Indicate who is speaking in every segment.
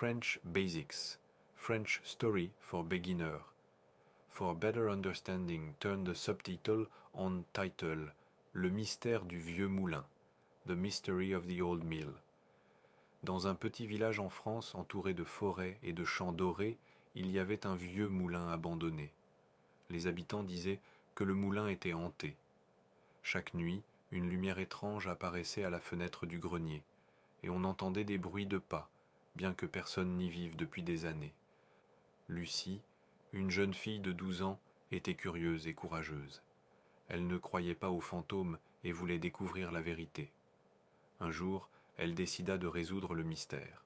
Speaker 1: French Basics, French Story for Beginner. For better understanding, turn the subtitle on title, Le mystère du vieux moulin, The Mystery of the Old Mill. Dans un petit village en France entouré de forêts et de champs dorés, il y avait un vieux moulin abandonné. Les habitants disaient que le moulin était hanté. Chaque nuit, une lumière étrange apparaissait à la fenêtre du grenier, et on entendait des bruits de pas, bien que personne n'y vive depuis des années. Lucie, une jeune fille de 12 ans, était curieuse et courageuse. Elle ne croyait pas aux fantômes et voulait découvrir la vérité. Un jour, elle décida de résoudre le mystère.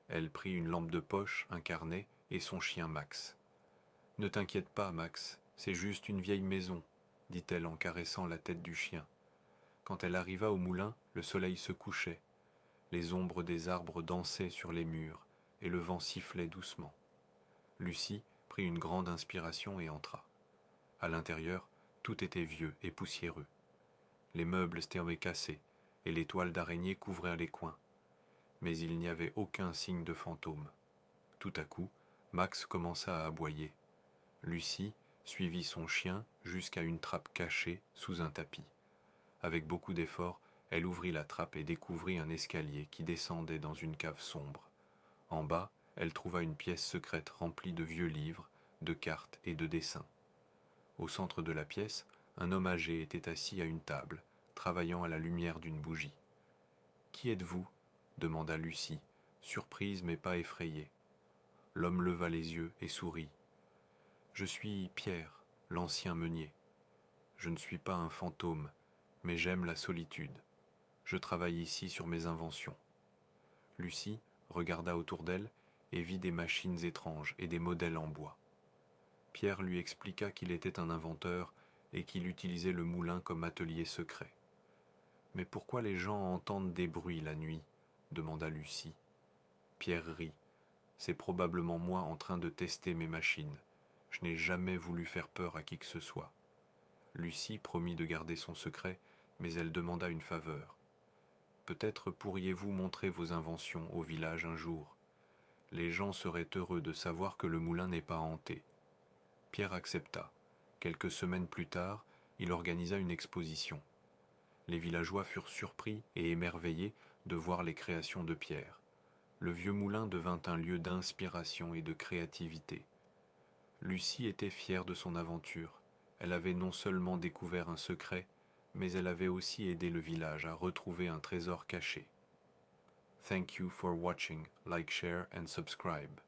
Speaker 1: Elle prit une lampe de poche, un carnet et son chien Max. « Ne t'inquiète pas, Max, c'est juste une vieille maison, » dit-elle en caressant la tête du chien. Quand elle arriva au moulin, le soleil se couchait. Les ombres des arbres dansaient sur les murs et le vent sifflait doucement. Lucie prit une grande inspiration et entra. À l'intérieur, tout était vieux et poussiéreux. Les meubles s'étaient cassés et les toiles d'araignée couvrirent les coins. Mais il n'y avait aucun signe de fantôme. Tout à coup, Max commença à aboyer. Lucie suivit son chien jusqu'à une trappe cachée sous un tapis. Avec beaucoup d'efforts, elle ouvrit la trappe et découvrit un escalier qui descendait dans une cave sombre. En bas, elle trouva une pièce secrète remplie de vieux livres, de cartes et de dessins. Au centre de la pièce, un homme âgé était assis à une table, travaillant à la lumière d'une bougie. « Qui êtes-vous » demanda Lucie, surprise mais pas effrayée. L'homme leva les yeux et sourit. « Je suis Pierre, l'ancien meunier. Je ne suis pas un fantôme, mais j'aime la solitude. Je travaille ici sur mes inventions. » Lucie regarda autour d'elle et vit des machines étranges et des modèles en bois. Pierre lui expliqua qu'il était un inventeur et qu'il utilisait le moulin comme atelier secret. « Mais pourquoi les gens entendent des bruits la nuit ?» demanda Lucie. Pierre rit. « C'est probablement moi en train de tester mes machines. Je n'ai jamais voulu faire peur à qui que ce soit. » Lucie promit de garder son secret, mais elle demanda une faveur. « Peut-être pourriez-vous montrer vos inventions au village un jour. Les gens seraient heureux de savoir que le moulin n'est pas hanté. » Pierre accepta. Quelques semaines plus tard, il organisa une exposition. Les villageois furent surpris et émerveillés de voir les créations de Pierre. Le vieux moulin devint un lieu d'inspiration et de créativité. Lucie était fière de son aventure. Elle avait non seulement découvert un secret, mais elle avait aussi aidé le village à retrouver un trésor caché. Thank you for watching, like, share and subscribe.